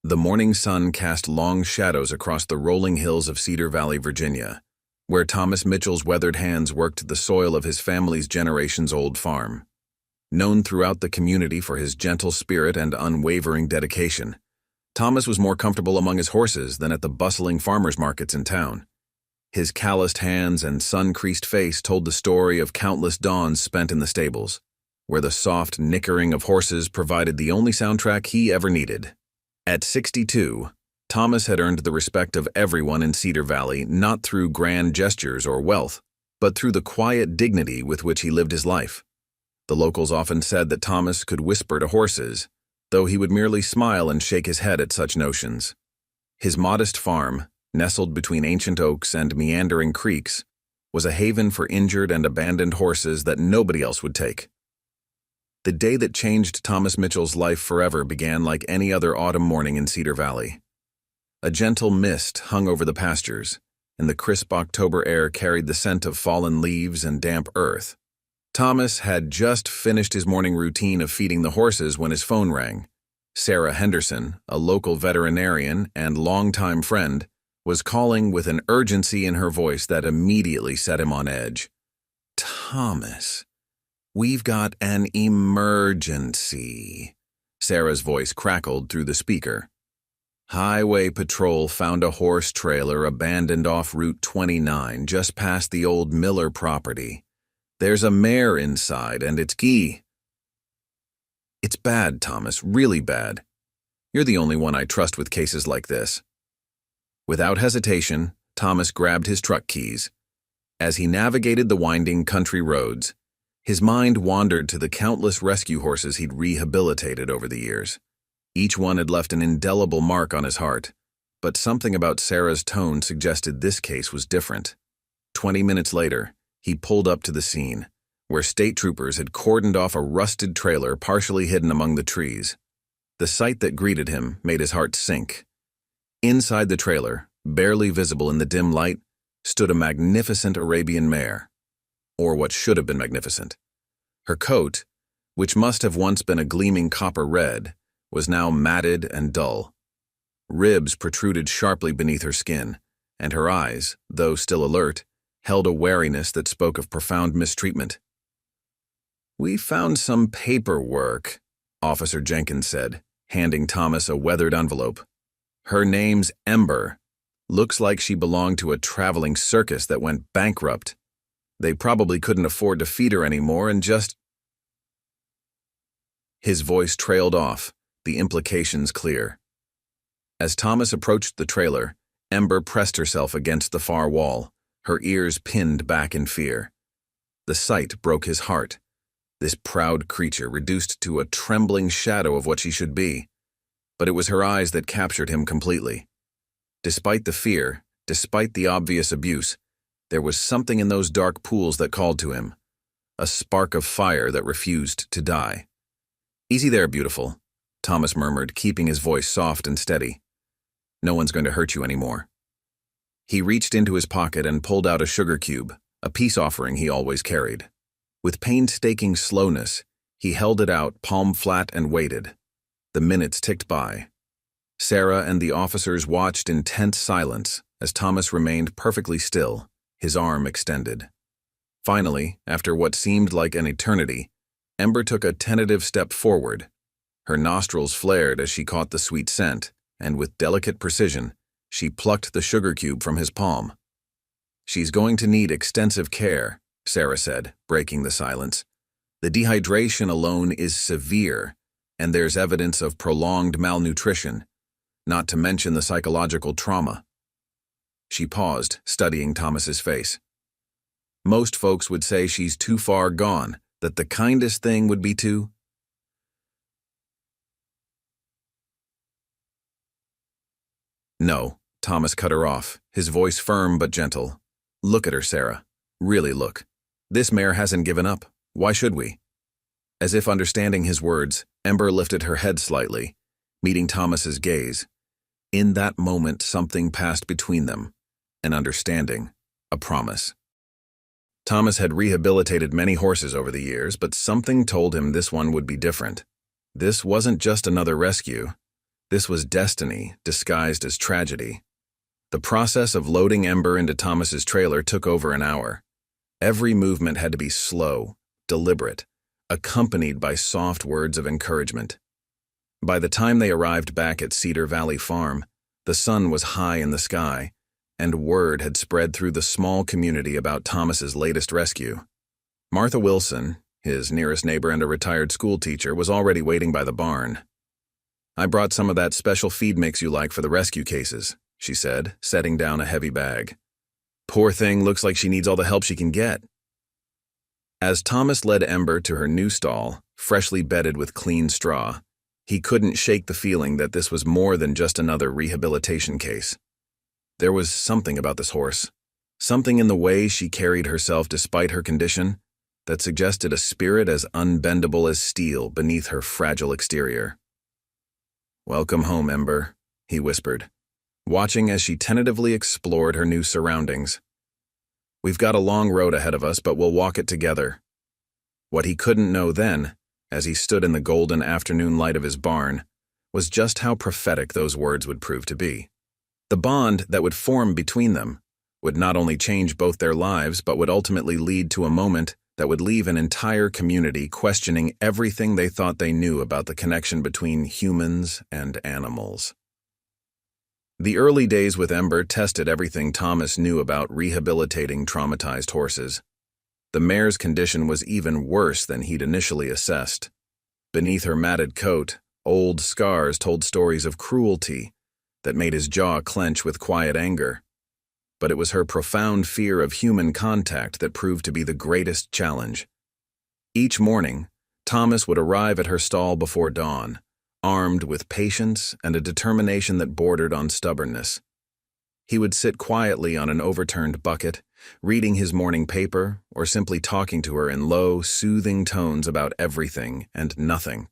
The morning sun cast long shadows across the rolling hills of Cedar Valley, Virginia, where Thomas Mitchell's weathered hands worked the soil of his family's generations-old farm. Known throughout the community for his gentle spirit and unwavering dedication, Thomas was more comfortable among his horses than at the bustling farmers' markets in town. His calloused hands and sun-creased face told the story of countless dawns spent in the stables, where the soft nickering of horses provided the only soundtrack he ever needed. At 62, Thomas had earned the respect of everyone in Cedar Valley not through grand gestures or wealth, but through the quiet dignity with which he lived his life. The locals often said that Thomas could whisper to horses, though he would merely smile and shake his head at such notions. His modest farm, nestled between ancient oaks and meandering creeks, was a haven for injured and abandoned horses that nobody else would take. The day that changed Thomas Mitchell's life forever began like any other autumn morning in Cedar Valley. A gentle mist hung over the pastures, and the crisp October air carried the scent of fallen leaves and damp earth. Thomas had just finished his morning routine of feeding the horses when his phone rang. Sarah Henderson, a local veterinarian and longtime friend, was calling with an urgency in her voice that immediately set him on edge. "Thomas, we've got an emergency." Sarah's voice crackled through the speaker. "Highway Patrol found a horse trailer abandoned off Route 29 just past the old Miller property. There's a mare inside and it's key." "It's bad, Thomas, really bad. You're the only one I trust with cases like this." Without hesitation, Thomas grabbed his truck keys. As he navigated the winding country roads, his mind wandered to the countless rescue horses he'd rehabilitated over the years. Each one had left an indelible mark on his heart, but something about Sarah's tone suggested this case was different. 20 minutes later, he pulled up to the scene, where state troopers had cordoned off a rusted trailer partially hidden among the trees. The sight that greeted him made his heart sink. Inside the trailer, barely visible in the dim light, stood a magnificent Arabian mare, or what should have been magnificent. Her coat, which must have once been a gleaming copper red, was now matted and dull. Ribs protruded sharply beneath her skin, and her eyes, though still alert, held a wariness that spoke of profound mistreatment. "We found some paperwork," Officer Jenkins said, handing Thomas a weathered envelope. "Her name's Ember. Looks like she belonged to a traveling circus that went bankrupt. They probably couldn't afford to feed her anymore and just—" His voice trailed off, the implications clear. As Thomas approached the trailer, Ember pressed herself against the far wall, her ears pinned back in fear. The sight broke his heart. This proud creature reduced to a trembling shadow of what she should be. But it was her eyes that captured him completely. Despite the fear, despite the obvious abuse, there was something in those dark pools that called to him, a spark of fire that refused to die. "Easy there, beautiful," Thomas murmured, keeping his voice soft and steady. "No one's going to hurt you anymore." He reached into his pocket and pulled out a sugar cube, a peace offering he always carried. With painstaking slowness, he held it out, palm flat, and waited. The minutes ticked by. Sarah and the officers watched in tense silence as Thomas remained perfectly still, his arm extended. Finally, after what seemed like an eternity, Ember took a tentative step forward. Her nostrils flared as she caught the sweet scent, and with delicate precision, she plucked the sugar cube from his palm. "She's going to need extensive care," Sarah said, breaking the silence. "The dehydration alone is severe, and there's evidence of prolonged malnutrition, not to mention the psychological trauma." She paused, studying Thomas's face. "Most folks would say she's too far gone, that the kindest thing would be to—" "No," Thomas cut her off, his voice firm but gentle. "Look at her, Sarah. Really look. This mare hasn't given up. Why should we?" As if understanding his words, Ember lifted her head slightly, meeting Thomas's gaze. In that moment, something passed between them, an understanding, a promise. Thomas had rehabilitated many horses over the years, but something told him this one would be different. This wasn't just another rescue. This was destiny disguised as tragedy. The process of loading Ember into Thomas's trailer took over an hour. Every movement had to be slow, deliberate, accompanied by soft words of encouragement. By the time they arrived back at Cedar Valley Farm, the sun was high in the sky, and word had spread through the small community about Thomas's latest rescue. Martha Wilson, his nearest neighbor and a retired schoolteacher, was already waiting by the barn. "I brought some of that special feed mix you like for the rescue cases," she said, setting down a heavy bag. "Poor thing looks like she needs all the help she can get." As Thomas led Ember to her new stall, freshly bedded with clean straw, he couldn't shake the feeling that this was more than just another rehabilitation case. There was something about this horse, something in the way she carried herself despite her condition, that suggested a spirit as unbendable as steel beneath her fragile exterior. "Welcome home, Ember," he whispered, watching as she tentatively explored her new surroundings. "We've got a long road ahead of us, but we'll walk it together." What he couldn't know then, as he stood in the golden afternoon light of his barn, was just how prophetic those words would prove to be. The bond that would form between them would not only change both their lives, but would ultimately lead to a moment that would leave an entire community questioning everything they thought they knew about the connection between humans and animals. The early days with Ember tested everything Thomas knew about rehabilitating traumatized horses. The mare's condition was even worse than he'd initially assessed. Beneath her matted coat, old scars told stories of cruelty that made his jaw clench with quiet anger. But it was her profound fear of human contact that proved to be the greatest challenge. Each morning, Thomas would arrive at her stall before dawn, armed with patience and a determination that bordered on stubbornness. He would sit quietly on an overturned bucket, reading his morning paper or simply talking to her in low, soothing tones about everything and nothing: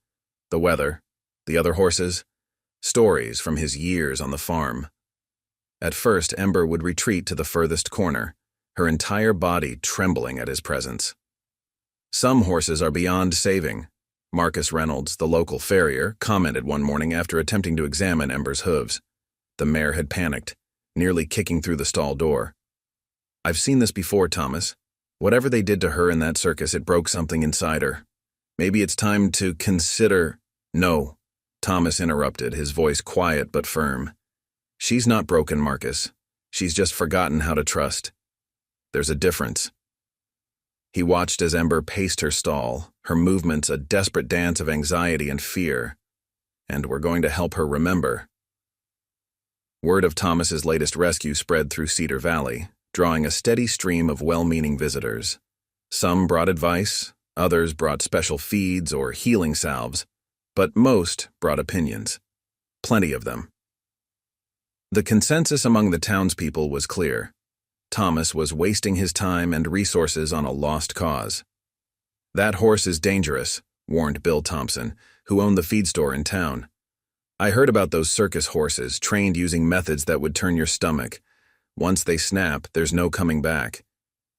the weather, the other horses, stories from his years on the farm. At first, Ember would retreat to the furthest corner, her entire body trembling at his presence. "Some horses are beyond saving," Marcus Reynolds, the local farrier, commented one morning after attempting to examine Ember's hooves. The mare had panicked, nearly kicking through the stall door. "I've seen this before, Thomas. Whatever they did to her in that circus, it broke something inside her. Maybe it's time to consider—" "No," Thomas interrupted, his voice quiet but firm. "She's not broken, Marcus. She's just forgotten how to trust. There's a difference." He watched as Ember paced her stall, her movements a desperate dance of anxiety and fear. "And we're going to help her remember." Word of Thomas's latest rescue spread through Cedar Valley, drawing a steady stream of well-meaning visitors. Some brought advice, others brought special feeds or healing salves, but most brought opinions. Plenty of them. The consensus among the townspeople was clear. Thomas was wasting his time and resources on a lost cause. "That horse is dangerous," warned Bill Thompson, who owned the feed store in town. "I heard about those circus horses, trained using methods that would turn your stomach. Once they snap, there's no coming back.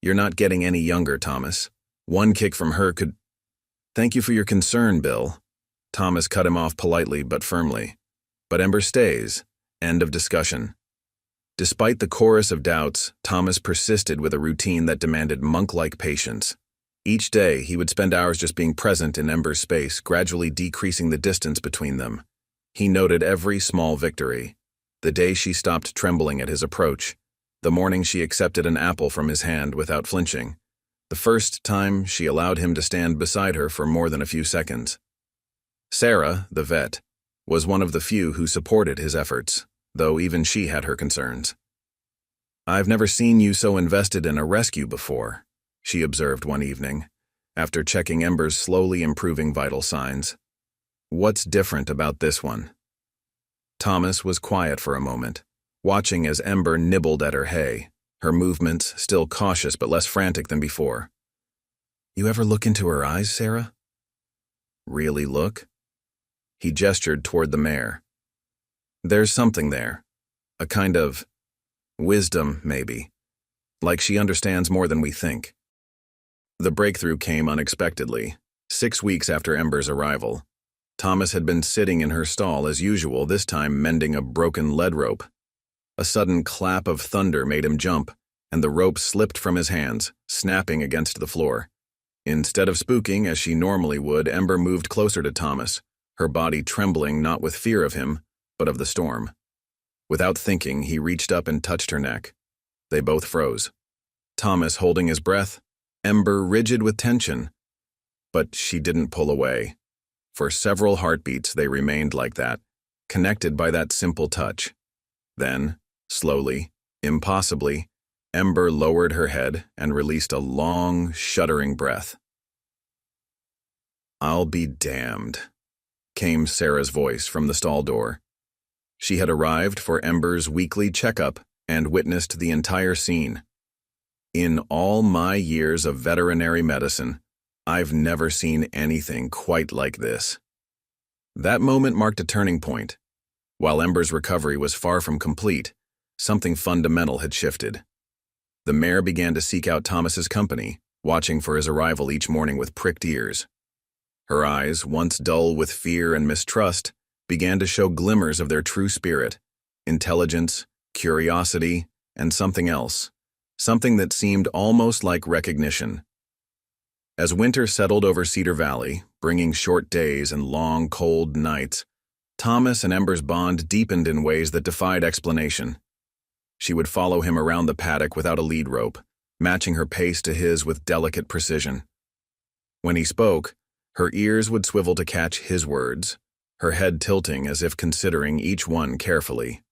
You're not getting any younger, Thomas. One kick from her could—" "Thank you for your concern, Bill." Thomas cut him off politely but firmly. "But Ember stays. End of discussion." Despite the chorus of doubts, Thomas persisted with a routine that demanded monk-like patience. Each day, he would spend hours just being present in Ember's space, gradually decreasing the distance between them. He noted every small victory: the day she stopped trembling at his approach, the morning she accepted an apple from his hand without flinching, the first time she allowed him to stand beside her for more than a few seconds. Sarah, the vet, was one of the few who supported his efforts, though even she had her concerns. "I've never seen you so invested in a rescue before," she observed one evening, after checking Ember's slowly improving vital signs. "What's different about this one?" Thomas was quiet for a moment, watching as Ember nibbled at her hay, her movements still cautious but less frantic than before. "You ever look into her eyes, Sarah?" "Really look?" He gestured toward the mare. "There's something there. A kind of wisdom, maybe. Like she understands more than we think." The breakthrough came unexpectedly, 6 weeks after Ember's arrival. Thomas had been sitting in her stall as usual, this time mending a broken lead rope. A sudden clap of thunder made him jump, and the rope slipped from his hands, snapping against the floor. Instead of spooking as she normally would, Ember moved closer to Thomas, her body trembling not with fear of him, but of the storm. Without thinking, he reached up and touched her neck. They both froze. Thomas holding his breath, Ember rigid with tension. But she didn't pull away. For several heartbeats they remained like that, connected by that simple touch. Then, slowly, impossibly, Ember lowered her head and released a long, shuddering breath. "I'll be damned," came Sarah's voice from the stall door. She had arrived for Ember's weekly checkup and witnessed the entire scene. "In all my years of veterinary medicine, I've never seen anything quite like this." That moment marked a turning point. While Ember's recovery was far from complete, something fundamental had shifted. The mare began to seek out Thomas's company, watching for his arrival each morning with pricked ears. Her eyes, once dull with fear and mistrust, began to show glimmers of their true spirit, intelligence, curiosity, and something else, something that seemed almost like recognition. As winter settled over Cedar Valley, bringing short days and long, cold nights, Thomas and Ember's bond deepened in ways that defied explanation. She would follow him around the paddock without a lead rope, matching her pace to his with delicate precision. When he spoke, her ears would swivel to catch his words, her head tilting as if considering each one carefully.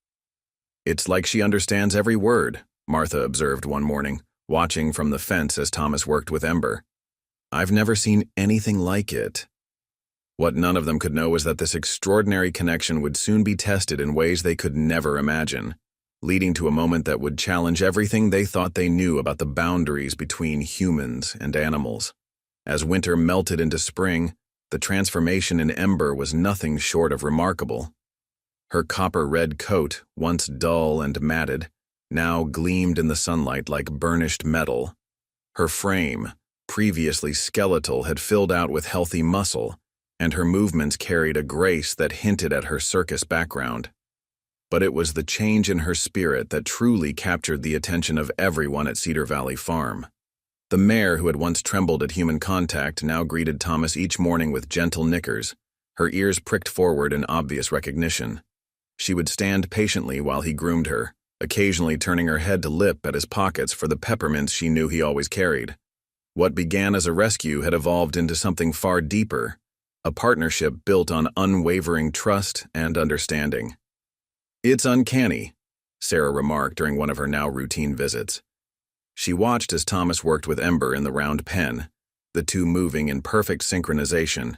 "It's like she understands every word," Martha observed one morning, watching from the fence as Thomas worked with Ember. "I've never seen anything like it." What none of them could know was that this extraordinary connection would soon be tested in ways they could never imagine, leading to a moment that would challenge everything they thought they knew about the boundaries between humans and animals. As winter melted into spring, the transformation in Ember was nothing short of remarkable. Her copper-red coat, once dull and matted, now gleamed in the sunlight like burnished metal. Her frame, previously skeletal, had filled out with healthy muscle, and her movements carried a grace that hinted at her circus background. But it was the change in her spirit that truly captured the attention of everyone at Cedar Valley Farm. The mare, who had once trembled at human contact, now greeted Thomas each morning with gentle nickers, her ears pricked forward in obvious recognition. She would stand patiently while he groomed her, occasionally turning her head to lip at his pockets for the peppermints she knew he always carried. What began as a rescue had evolved into something far deeper, a partnership built on unwavering trust and understanding. "It's uncanny," Sarah remarked during one of her now routine visits. She watched as Thomas worked with Ember in the round pen, the two moving in perfect synchronization.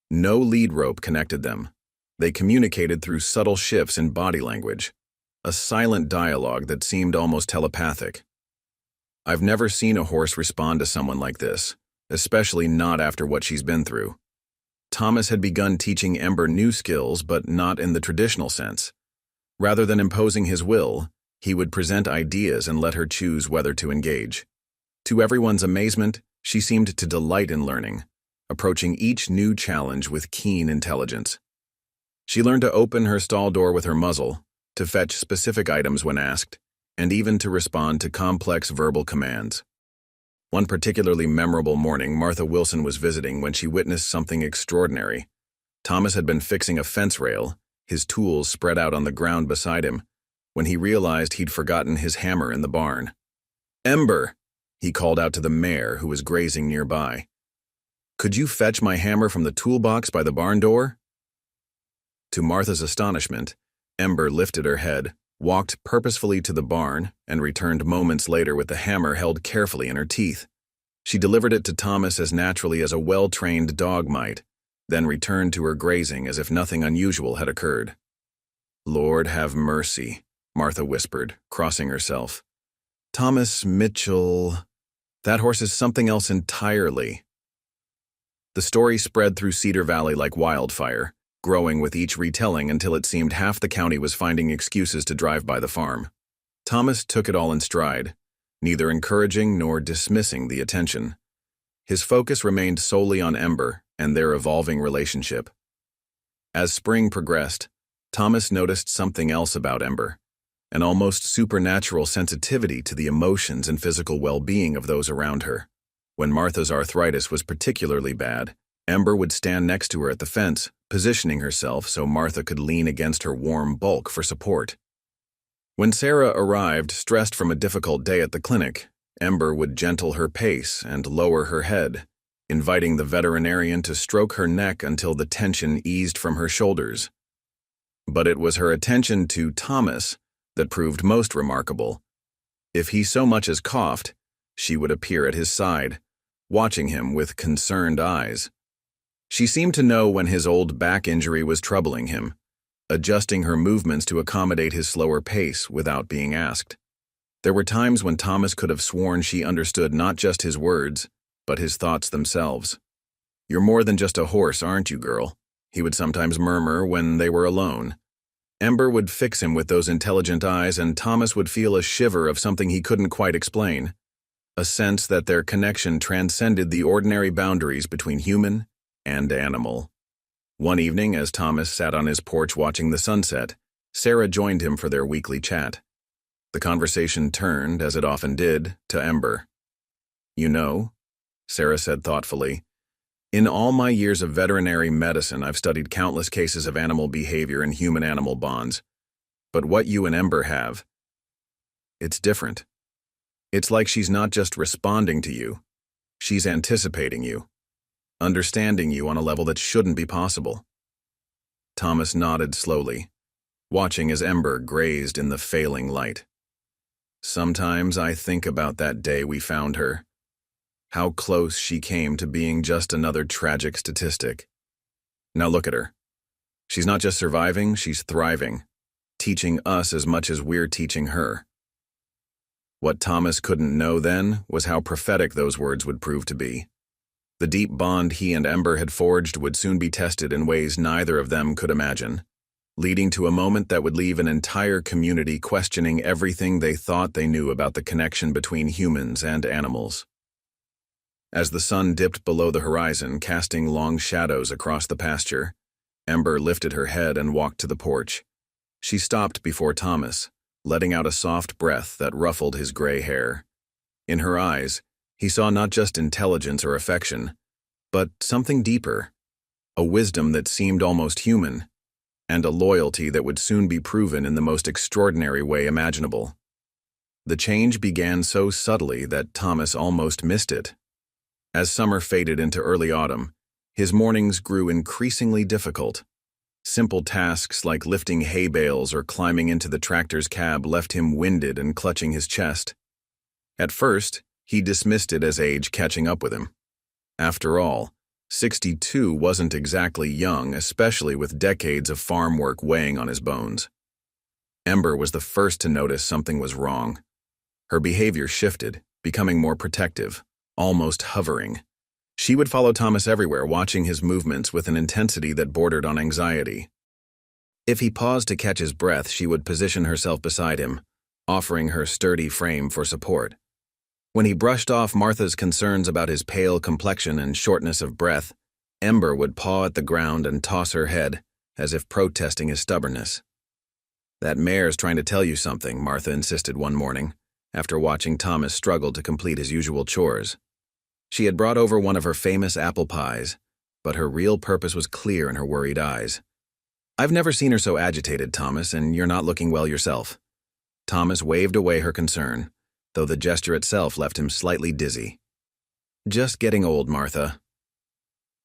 No lead rope connected them. They communicated through subtle shifts in body language, a silent dialogue that seemed almost telepathic. "I've never seen a horse respond to someone like this, especially not after what she's been through." Thomas had begun teaching Ember new skills, but not in the traditional sense. Rather than imposing his will, he would present ideas and let her choose whether to engage. To everyone's amazement, she seemed to delight in learning, approaching each new challenge with keen intelligence. She learned to open her stall door with her muzzle, to fetch specific items when asked, and even to respond to complex verbal commands. One particularly memorable morning, Martha Wilson was visiting when she witnessed something extraordinary. Thomas had been fixing a fence rail, his tools spread out on the ground beside him, when he realized he'd forgotten his hammer in the barn. "Ember," he called out to the mare who was grazing nearby. "Could you fetch my hammer from the toolbox by the barn door?" To Martha's astonishment, Ember lifted her head, walked purposefully to the barn, and returned moments later with the hammer held carefully in her teeth. She delivered it to Thomas as naturally as a well-trained dog might, then returned to her grazing as if nothing unusual had occurred. "Lord have mercy," Martha whispered, crossing herself. "Thomas Mitchell, that horse is something else entirely." The story spread through Cedar Valley like wildfire, growing with each retelling until it seemed half the county was finding excuses to drive by the farm. Thomas took it all in stride, neither encouraging nor dismissing the attention. His focus remained solely on Ember and their evolving relationship. As spring progressed, Thomas noticed something else about Ember, an almost supernatural sensitivity to the emotions and physical well-being of those around her. When Martha's arthritis was particularly bad, Ember would stand next to her at the fence, positioning herself so Martha could lean against her warm bulk for support. When Sarah arrived, stressed from a difficult day at the clinic, Ember would gentle her pace and lower her head, inviting the veterinarian to stroke her neck until the tension eased from her shoulders. But it was her attention to Thomas that proved most remarkable. If he so much as coughed, she would appear at his side, watching him with concerned eyes. She seemed to know when his old back injury was troubling him, adjusting her movements to accommodate his slower pace without being asked. There were times when Thomas could have sworn she understood not just his words, but his thoughts themselves. "You're more than just a horse, aren't you, girl?" he would sometimes murmur when they were alone. Ember would fix him with those intelligent eyes, and Thomas would feel a shiver of something he couldn't quite explain, a sense that their connection transcended the ordinary boundaries between human and animal. One evening, as Thomas sat on his porch watching the sunset, Sarah joined him for their weekly chat. The conversation turned, as it often did, to Ember. "You know," Sarah said thoughtfully, "in all my years of veterinary medicine, I've studied countless cases of animal behavior and human-animal bonds. But what you and Ember have, it's different. It's like she's not just responding to you, she's anticipating you, understanding you on a level that shouldn't be possible." Thomas nodded slowly, watching as Ember grazed in the failing light. "Sometimes I think about that day we found her. How close she came to being just another tragic statistic. Now look at her. She's not just surviving, she's thriving, teaching us as much as we're teaching her." What Thomas couldn't know then was how prophetic those words would prove to be. The deep bond he and Ember had forged would soon be tested in ways neither of them could imagine, leading to a moment that would leave an entire community questioning everything they thought they knew about the connection between humans and animals. As the sun dipped below the horizon, casting long shadows across the pasture, Ember lifted her head and walked to the porch. She stopped before Thomas, letting out a soft breath that ruffled his gray hair. In her eyes, he saw not just intelligence or affection, but something deeper, a wisdom that seemed almost human, and a loyalty that would soon be proven in the most extraordinary way imaginable. The change began so subtly that Thomas almost missed it. As summer faded into early autumn, his mornings grew increasingly difficult. Simple tasks like lifting hay bales or climbing into the tractor's cab left him winded and clutching his chest. At first, he dismissed it as age catching up with him. After all, 62 wasn't exactly young, especially with decades of farm work weighing on his bones. Ember was the first to notice something was wrong. Her behavior shifted, becoming more protective, almost hovering. She would follow Thomas everywhere, watching his movements with an intensity that bordered on anxiety. If he paused to catch his breath, she would position herself beside him, offering her sturdy frame for support. When he brushed off Martha's concerns about his pale complexion and shortness of breath, Ember would paw at the ground and toss her head, as if protesting his stubbornness. "That mare's trying to tell you something," Martha insisted one morning, after watching Thomas struggle to complete his usual chores. She had brought over one of her famous apple pies, but her real purpose was clear in her worried eyes. "I've never seen her so agitated, Thomas, and you're not looking well yourself." Thomas waved away her concern, though the gesture itself left him slightly dizzy. "Just getting old, Martha.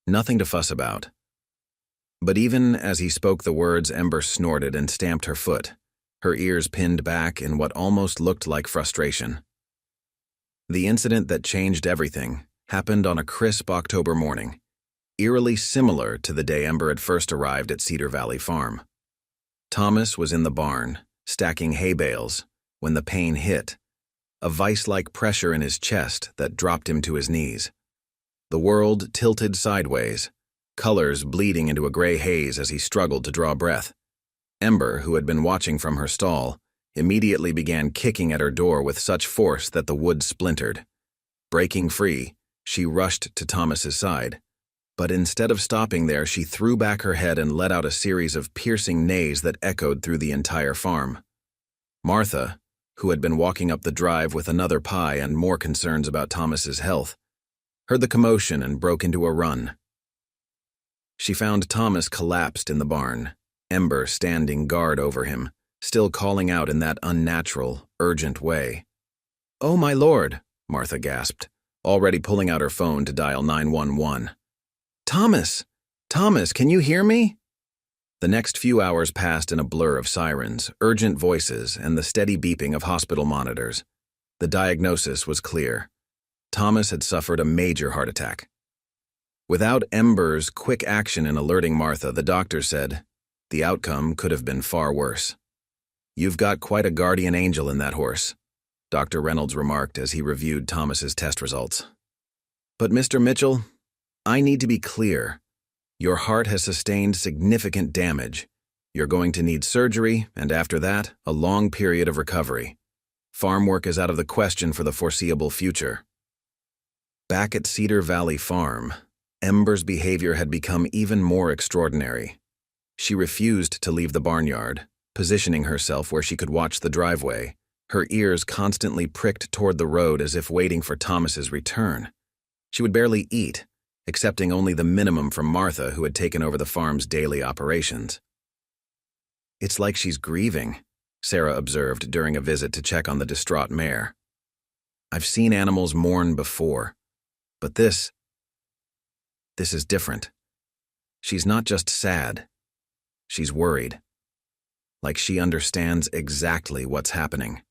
Nothing to fuss about." But even as he spoke the words, Ember snorted and stamped her foot, her ears pinned back in what almost looked like frustration. The incident that changed everything happened on a crisp October morning, eerily similar to the day Ember had first arrived at Cedar Valley Farm. Thomas was in the barn, stacking hay bales, when the pain hit, a vice-like pressure in his chest that dropped him to his knees. The world tilted sideways, colors bleeding into a gray haze as he struggled to draw breath. Ember, who had been watching from her stall, immediately began kicking at her door with such force that the wood splintered. Breaking free, she rushed to Thomas's side. But instead of stopping there, she threw back her head and let out a series of piercing neighs that echoed through the entire farm. Martha, who had been walking up the drive with another pie and more concerns about Thomas's health, heard the commotion and broke into a run. She found Thomas collapsed in the barn, Ember standing guard over him, still calling out in that unnatural, urgent way. "Oh, my lord," Martha gasped, already pulling out her phone to dial 911. "Thomas! Thomas, can you hear me?" The next few hours passed in a blur of sirens, urgent voices, and the steady beeping of hospital monitors. The diagnosis was clear. Thomas had suffered a major heart attack. Without Ember's quick action in alerting Martha, the doctor said, the outcome could have been far worse. "You've got quite a guardian angel in that horse," Dr. Reynolds remarked as he reviewed Thomas's test results. "But Mr. Mitchell, I need to be clear. Your heart has sustained significant damage. You're going to need surgery, and after that, a long period of recovery. Farm work is out of the question for the foreseeable future." Back at Cedar Valley Farm, Ember's behavior had become even more extraordinary. She refused to leave the barnyard, positioning herself where she could watch the driveway, her ears constantly pricked toward the road as if waiting for Thomas's return. She would barely eat, accepting only the minimum from Martha, who had taken over the farm's daily operations. "It's like she's grieving," Sarah observed during a visit to check on the distraught mare. "I've seen animals mourn before, but this is different. She's not just sad, she's worried. Like she understands exactly what's happening."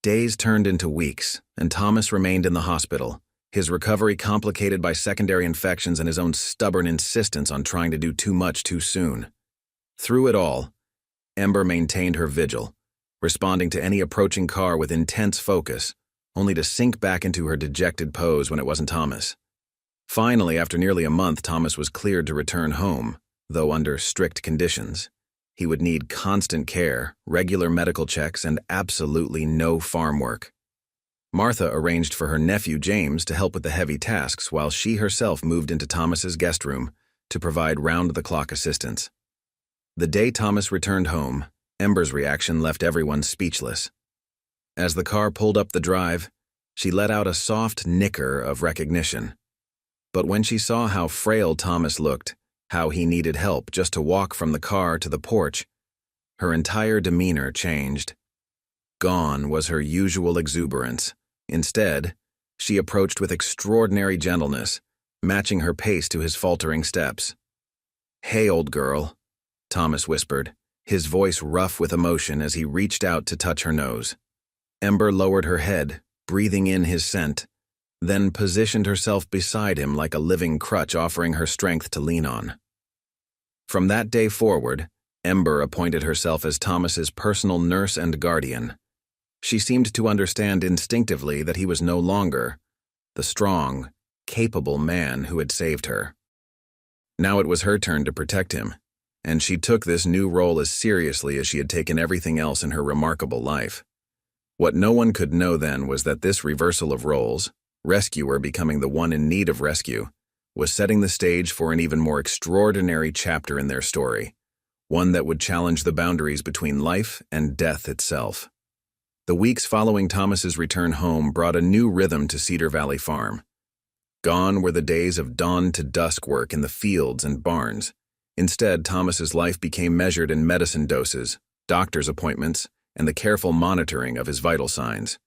Days turned into weeks, and Thomas remained in the hospital, his recovery complicated by secondary infections and his own stubborn insistence on trying to do too much too soon. Through it all, Ember maintained her vigil, responding to any approaching car with intense focus, only to sink back into her dejected pose when it wasn't Thomas. Finally, after nearly a month, Thomas was cleared to return home, though under strict conditions. He would need constant care, regular medical checks, and absolutely no farm work. Martha arranged for her nephew James to help with the heavy tasks while she herself moved into Thomas's guest room to provide round-the-clock assistance. The day Thomas returned home, Ember's reaction left everyone speechless. As the car pulled up the drive, she let out a soft nicker of recognition. But when she saw how frail Thomas looked, how he needed help just to walk from the car to the porch, her entire demeanor changed. Gone was her usual exuberance. Instead, she approached with extraordinary gentleness, matching her pace to his faltering steps. "Hey, old girl," Thomas whispered, his voice rough with emotion as he reached out to touch her nose. Ember lowered her head, breathing in his scent, then positioned herself beside him like a living crutch, offering her strength to lean on. From that day forward, Ember appointed herself as Thomas's personal nurse and guardian. She seemed to understand instinctively that he was no longer the strong, capable man who had saved her. Now it was her turn to protect him, and she took this new role as seriously as she had taken everything else in her remarkable life. What no one could know then was that this reversal of roles, rescuer becoming the one in need of rescue, was setting the stage for an even more extraordinary chapter in their story, one that would challenge the boundaries between life and death itself. The weeks following Thomas's return home brought a new rhythm to Cedar Valley Farm. Gone were the days of dawn to dusk work in the fields and barns. Instead, Thomas's life became measured in medicine doses, doctor's appointments, and the careful monitoring of his vital signs.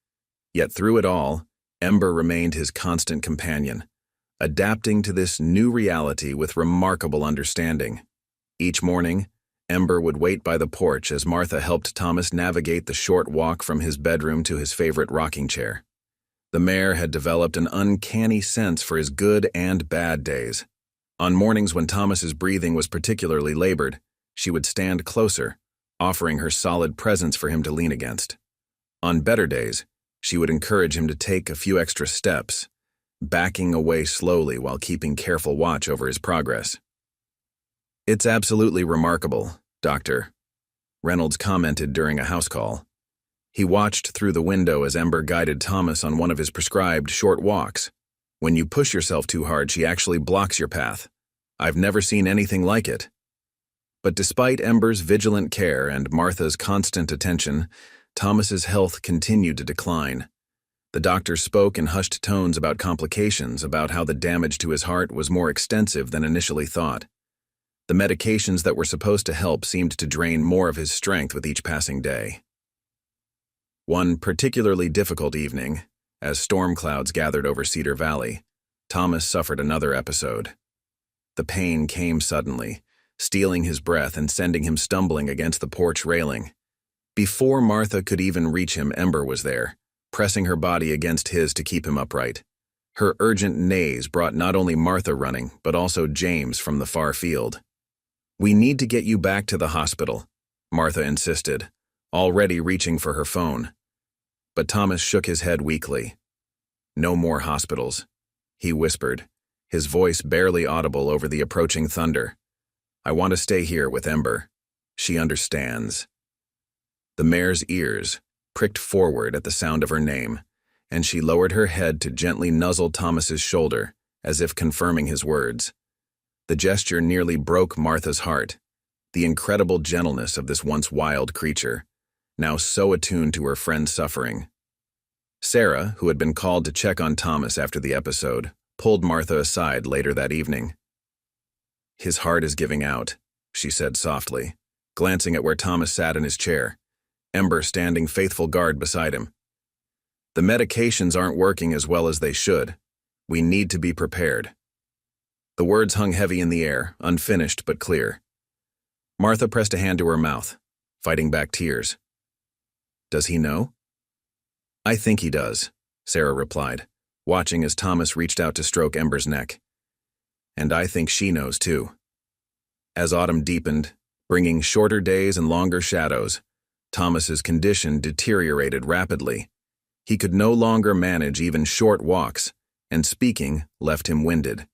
Yet through it all, Ember remained his constant companion, adapting to this new reality with remarkable understanding. Each morning, Ember would wait by the porch as Martha helped Thomas navigate the short walk from his bedroom to his favorite rocking chair. The mare had developed an uncanny sense for his good and bad days. On mornings when Thomas's breathing was particularly labored, she would stand closer, offering her solid presence for him to lean against. On better days, she would encourage him to take a few extra steps, backing away slowly while keeping careful watch over his progress. "It's absolutely remarkable, Doctor," Reynolds commented during a house call. He watched through the window as Ember guided Thomas on one of his prescribed short walks. When you push yourself too hard, she actually blocks your path. I've never seen anything like it." But despite Ember's vigilant care and Martha's constant attention, Thomas's health continued to decline. The doctor spoke in hushed tones about complications, about how the damage to his heart was more extensive than initially thought. The medications that were supposed to help seemed to drain more of his strength with each passing day. One particularly difficult evening, as storm clouds gathered over Cedar Valley, Thomas suffered another episode. The pain came suddenly, stealing his breath and sending him stumbling against the porch railing. Before Martha could even reach him, Ember was there, pressing her body against his to keep him upright. Her urgent neighs brought not only Martha running, but also James from the far field. "We need to get you back to the hospital," Martha insisted, already reaching for her phone. But Thomas shook his head weakly. "No more hospitals," he whispered, his voice barely audible over the approaching thunder. "I want to stay here with Ember. She understands." The mare's ears pricked forward at the sound of her name, and she lowered her head to gently nuzzle Thomas's shoulder, as if confirming his words. The gesture nearly broke Martha's heart. The incredible gentleness of this once wild creature, now so attuned to her friend's suffering. Sarah, who had been called to check on Thomas after the episode, pulled Martha aside later that evening. "His heart is giving out," she said softly, glancing at where Thomas sat in his chair, Ember standing faithful guard beside him. "The medications aren't working as well as they should. We need to be prepared." The words hung heavy in the air, unfinished but clear. Martha pressed a hand to her mouth, fighting back tears. "Does he know?" "I think he does," Sarah replied, watching as Thomas reached out to stroke Ember's neck. "And I think she knows too." As autumn deepened, bringing shorter days and longer shadows, Thomas's condition deteriorated rapidly. He could no longer manage even short walks, and speaking left him winded.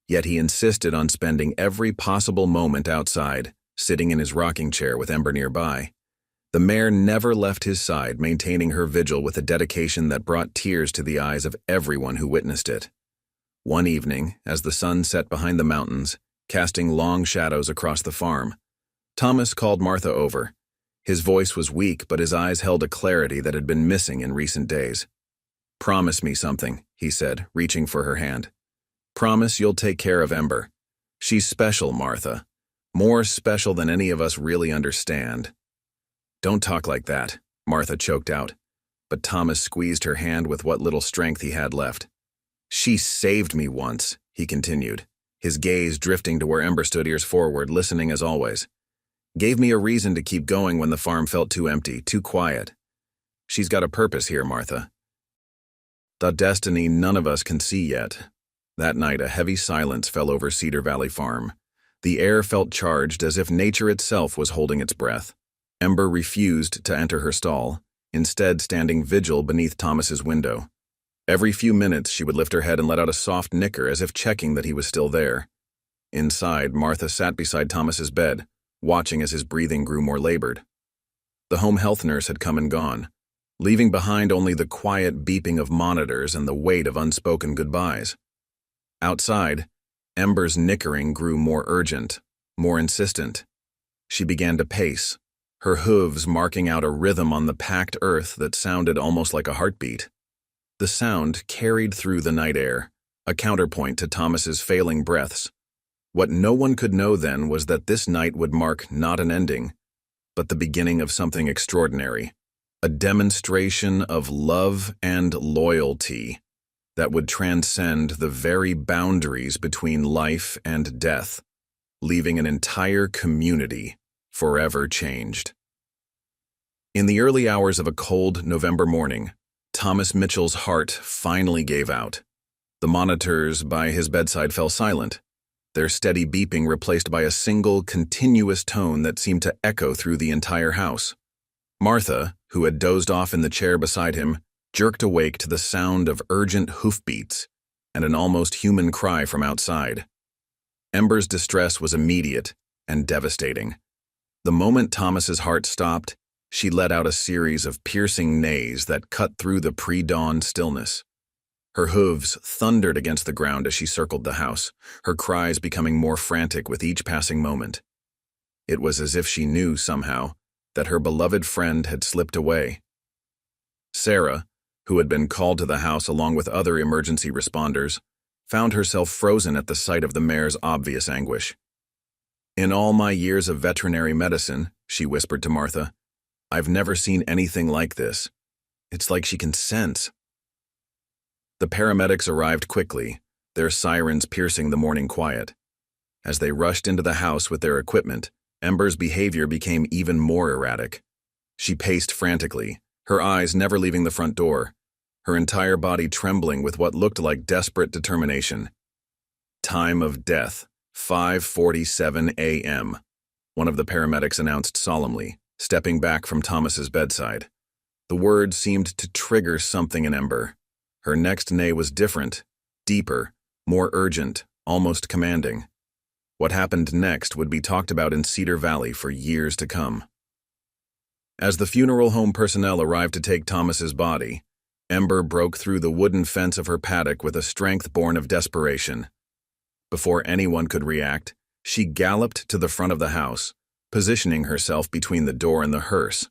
Yet he insisted on spending every possible moment outside, sitting in his rocking chair with Ember nearby. The mare never left his side, maintaining her vigil with a dedication that brought tears to the eyes of everyone who witnessed it. One evening, as the sun set behind the mountains, casting long shadows across the farm, Thomas called Martha over. His voice was weak, but his eyes held a clarity that had been missing in recent days. "Promise me something," he said, reaching for her hand. "Promise you'll take care of Ember. She's special, Martha. More special than any of us really understand." "Don't talk like that," Martha choked out, but Thomas squeezed her hand with what little strength he had left. "She saved me once," he continued, his gaze drifting to where Ember stood ears forward, listening as always. "Gave me a reason to keep going when the farm felt too empty, too quiet. She's got a purpose here, Martha. The destiny none of us can see yet." That night, a heavy silence fell over Cedar Valley Farm. The air felt charged, as if nature itself was holding its breath. Ember refused to enter her stall, instead standing vigil beneath Thomas's window. Every few minutes, she would lift her head and let out a soft nicker, as if checking that he was still there. Inside, Martha sat beside Thomas's bed, watching as his breathing grew more labored. The home health nurse had come and gone, leaving behind only the quiet beeping of monitors and the weight of unspoken goodbyes. Outside, Ember's nickering grew more urgent, more insistent. She began to pace, her hooves marking out a rhythm on the packed earth that sounded almost like a heartbeat. The sound carried through the night air, a counterpoint to Thomas's failing breaths. What no one could know then was that this night would mark not an ending, but the beginning of something extraordinary, a demonstration of love and loyalty that would transcend the very boundaries between life and death, leaving an entire community forever changed. In the early hours of a cold November morning, Thomas Mitchell's heart finally gave out. The monitors by his bedside fell silent, their steady beeping replaced by a single, continuous tone that seemed to echo through the entire house. Martha, who had dozed off in the chair beside him, jerked awake to the sound of urgent hoofbeats and an almost human cry from outside. Ember's distress was immediate and devastating. The moment Thomas's heart stopped, she let out a series of piercing neighs that cut through the pre-dawn stillness. Her hooves thundered against the ground as she circled the house, her cries becoming more frantic with each passing moment. It was as if she knew, somehow, that her beloved friend had slipped away. Sarah, who had been called to the house along with other emergency responders, found herself frozen at the sight of the mare's obvious anguish. "In all my years of veterinary medicine," she whispered to Martha, "I've never seen anything like this. It's like she can sense." The paramedics arrived quickly, their sirens piercing the morning quiet. As they rushed into the house with their equipment, Ember's behavior became even more erratic. She paced frantically, her eyes never leaving the front door, her entire body trembling with what looked like desperate determination. "Time of death, 5:47 a.m., one of the paramedics announced solemnly, stepping back from Thomas's bedside. The words seemed to trigger something in Ember. Her next neigh was different, deeper, more urgent, almost commanding. What happened next would be talked about in Cedar Valley for years to come. As the funeral home personnel arrived to take Thomas's body, Ember broke through the wooden fence of her paddock with a strength born of desperation. Before anyone could react, she galloped to the front of the house, positioning herself between the door and the hearse.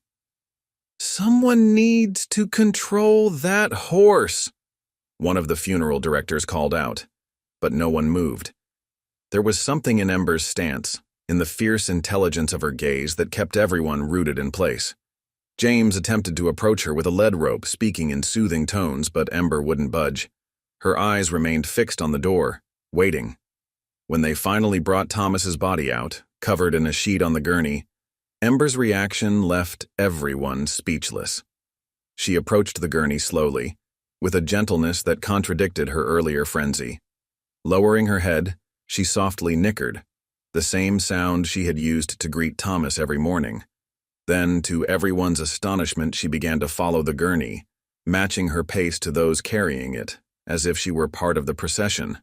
"Someone needs to control that horse," one of the funeral directors called out, but no one moved. There was something in Ember's stance, in the fierce intelligence of her gaze that kept everyone rooted in place. James attempted to approach her with a lead rope, speaking in soothing tones, but Ember wouldn't budge. Her eyes remained fixed on the door, waiting. When they finally brought Thomas's body out, covered in a sheet on the gurney, Ember's reaction left everyone speechless. She approached the gurney slowly, with a gentleness that contradicted her earlier frenzy. Lowering her head, she softly nickered, the same sound she had used to greet Thomas every morning. Then, to everyone's astonishment, she began to follow the gurney, matching her pace to those carrying it, as if she were part of the procession.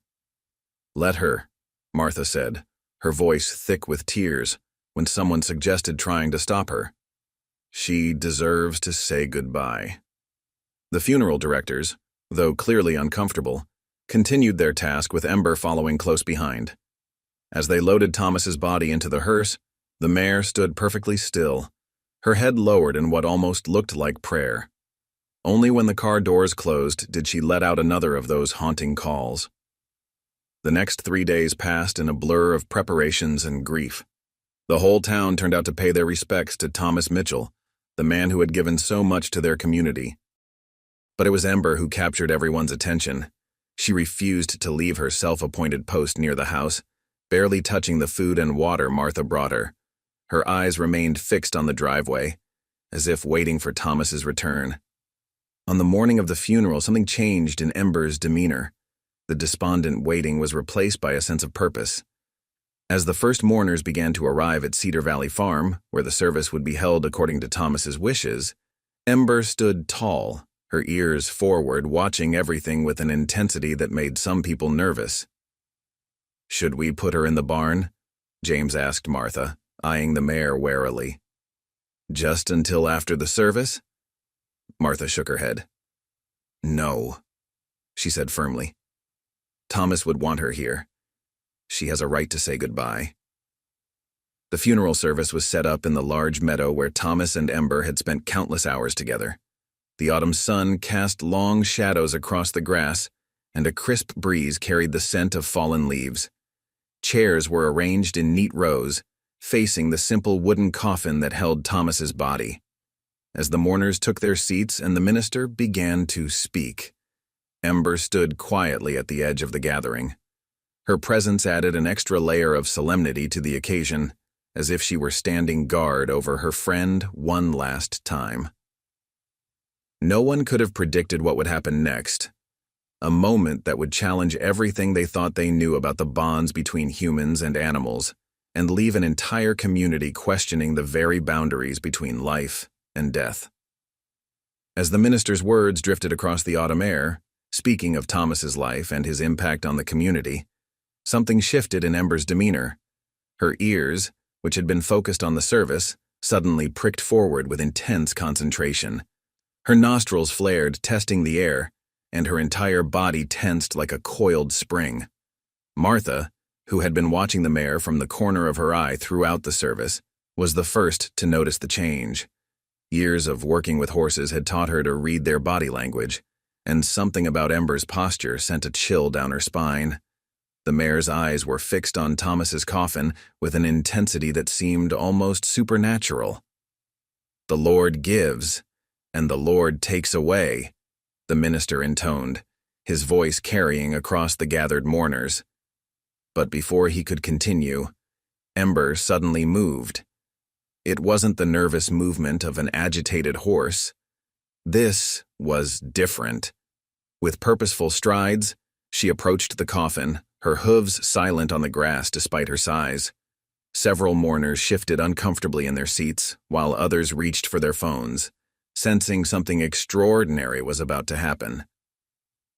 "Let her," Martha said, her voice thick with tears, when someone suggested trying to stop her. "She deserves to say goodbye." The funeral directors, though clearly uncomfortable, continued their task with Ember following close behind. As they loaded Thomas's body into the hearse, the mare stood perfectly still, her head lowered in what almost looked like prayer. Only when the car doors closed did she let out another of those haunting calls. The next 3 days passed in a blur of preparations and grief. The whole town turned out to pay their respects to Thomas Mitchell, the man who had given so much to their community. But it was Ember who captured everyone's attention. She refused to leave her self-appointed post near the house, barely touching the food and water Martha brought her. Her eyes remained fixed on the driveway, as if waiting for Thomas's return. On the morning of the funeral, something changed in Ember's demeanor. The despondent waiting was replaced by a sense of purpose. As the first mourners began to arrive at Cedar Valley Farm, where the service would be held according to Thomas's wishes, Ember stood tall, her ears forward, watching everything with an intensity that made some people nervous. "Should we put her in the barn?" James asked Martha, eyeing the mare warily. "Just until after the service?" Martha shook her head. "No," she said firmly. "Thomas would want her here. She has a right to say goodbye." The funeral service was set up in the large meadow where Thomas and Ember had spent countless hours together. The autumn sun cast long shadows across the grass, and a crisp breeze carried the scent of fallen leaves. Chairs were arranged in neat rows, facing the simple wooden coffin that held Thomas's body. As the mourners took their seats and the minister began to speak, Ember stood quietly at the edge of the gathering. Her presence added an extra layer of solemnity to the occasion, as if she were standing guard over her friend one last time. No one could have predicted what would happen next, a moment that would challenge everything they thought they knew about the bonds between humans and animals, and leave an entire community questioning the very boundaries between life and death. As the minister's words drifted across the autumn air, speaking of Thomas's life and his impact on the community, something shifted in Ember's demeanor. Her ears, which had been focused on the service, suddenly pricked forward with intense concentration. Her nostrils flared, testing the air, and her entire body tensed like a coiled spring. Martha, who had been watching the mare from the corner of her eye throughout the service, was the first to notice the change. Years of working with horses had taught her to read their body language, and something about Ember's posture sent a chill down her spine. The mare's eyes were fixed on Thomas's coffin with an intensity that seemed almost supernatural. "The Lord gives, and the Lord takes away," the minister intoned, his voice carrying across the gathered mourners. But before he could continue, Ember suddenly moved. It wasn't the nervous movement of an agitated horse. This was different. With purposeful strides, she approached the coffin, her hooves silent on the grass despite her size. Several mourners shifted uncomfortably in their seats, while others reached for their phones, sensing something extraordinary was about to happen.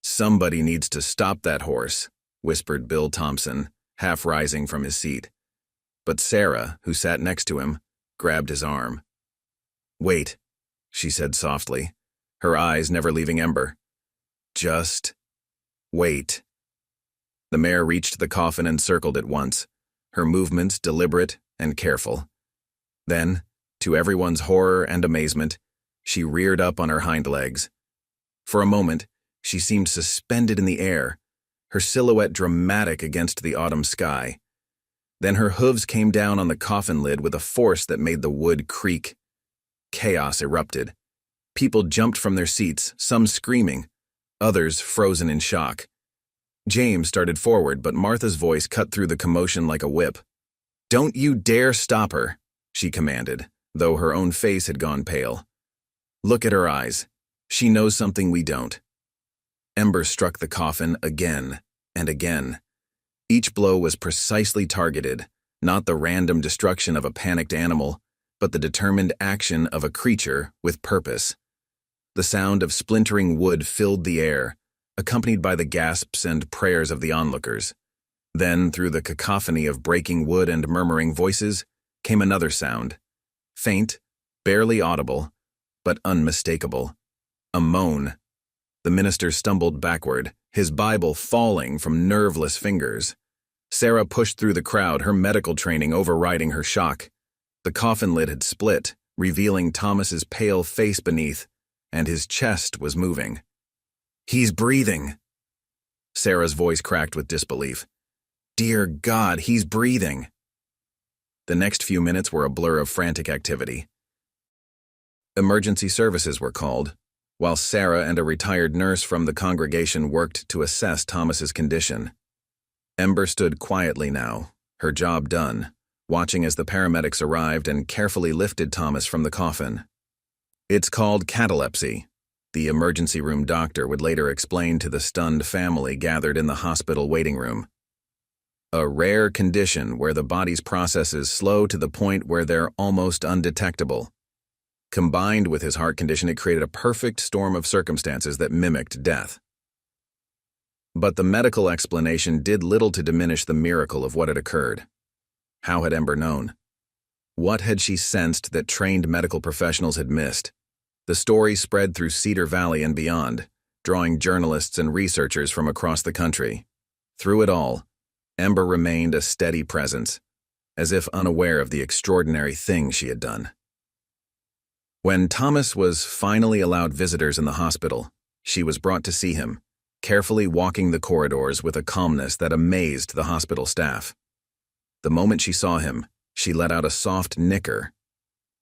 "Somebody needs to stop that horse," whispered Bill Thompson, half rising from his seat. But Sarah, who sat next to him, grabbed his arm. "Wait," she said softly, her eyes never leaving Ember. "Just wait." The mare reached the coffin and circled it once, her movements deliberate and careful. Then, to everyone's horror and amazement, she reared up on her hind legs. For a moment, she seemed suspended in the air, her silhouette dramatic against the autumn sky. Then her hooves came down on the coffin lid with a force that made the wood creak. Chaos erupted. People jumped from their seats, some screaming, others frozen in shock. James started forward, but Martha's voice cut through the commotion like a whip. "Don't you dare stop her," she commanded, though her own face had gone pale. "Look at her eyes. She knows something we don't." Ember struck the coffin again and again. Each blow was precisely targeted, not the random destruction of a panicked animal, but the determined action of a creature with purpose. The sound of splintering wood filled the air, accompanied by the gasps and prayers of the onlookers. Then, through the cacophony of breaking wood and murmuring voices, came another sound. Faint, barely audible, but unmistakable. A moan. The minister stumbled backward, his Bible falling from nerveless fingers. Sarah pushed through the crowd, her medical training overriding her shock. The coffin lid had split, revealing Thomas's pale face beneath, and his chest was moving. "He's breathing." Sarah's voice cracked with disbelief. "Dear God, he's breathing." The next few minutes were a blur of frantic activity. Emergency services were called, while Sarah and a retired nurse from the congregation worked to assess Thomas's condition. Ember stood quietly now, her job done, watching as the paramedics arrived and carefully lifted Thomas from the coffin. "It's called catalepsy," the emergency room doctor would later explain to the stunned family gathered in the hospital waiting room. "A rare condition where the body's processes slow to the point where they're almost undetectable. Combined with his heart condition, it created a perfect storm of circumstances that mimicked death." But the medical explanation did little to diminish the miracle of what had occurred. How had Ember known? What had she sensed that trained medical professionals had missed? The story spread through Cedar Valley and beyond, drawing journalists and researchers from across the country. Through it all, Ember remained a steady presence, as if unaware of the extraordinary thing she had done. When Thomas was finally allowed visitors in the hospital, she was brought to see him, carefully walking the corridors with a calmness that amazed the hospital staff. The moment she saw him, she let out a soft nicker,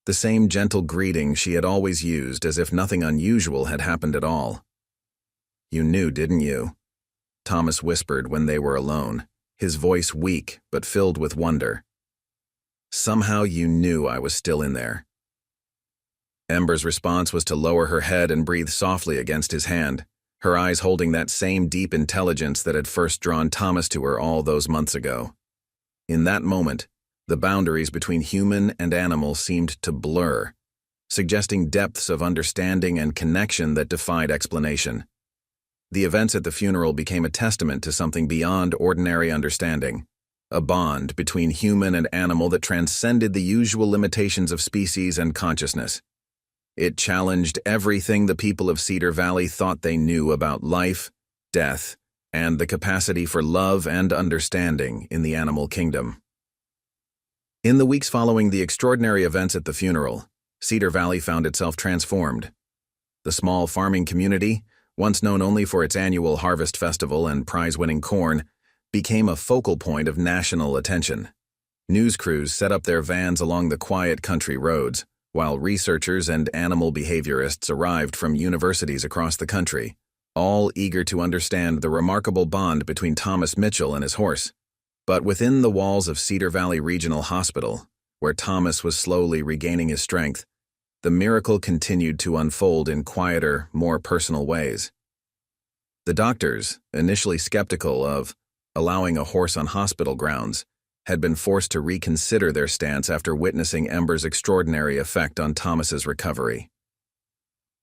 the same gentle greeting she had always used, as if nothing unusual had happened at all. "You knew, didn't you?" Thomas whispered when they were alone, his voice weak but filled with wonder. "Somehow you knew I was still in there." Ember's response was to lower her head and breathe softly against his hand, her eyes holding that same deep intelligence that had first drawn Thomas to her all those months ago. In that moment, the boundaries between human and animal seemed to blur, suggesting depths of understanding and connection that defied explanation. The events at the funeral became a testament to something beyond ordinary understanding, a bond between human and animal that transcended the usual limitations of species and consciousness. It challenged everything the people of Cedar Valley thought they knew about life, death, and the capacity for love and understanding in the animal kingdom. In the weeks following the extraordinary events at the funeral, Cedar Valley found itself transformed. The small farming community, once known only for its annual harvest festival and prize-winning corn, became a focal point of national attention. News crews set up their vans along the quiet country roads, while researchers and animal behaviorists arrived from universities across the country, all eager to understand the remarkable bond between Thomas Mitchell and his horse. But within the walls of Cedar Valley Regional Hospital, where Thomas was slowly regaining his strength, the miracle continued to unfold in quieter, more personal ways. The doctors, initially skeptical of allowing a horse on hospital grounds, had been forced to reconsider their stance after witnessing Ember's extraordinary effect on Thomas's recovery.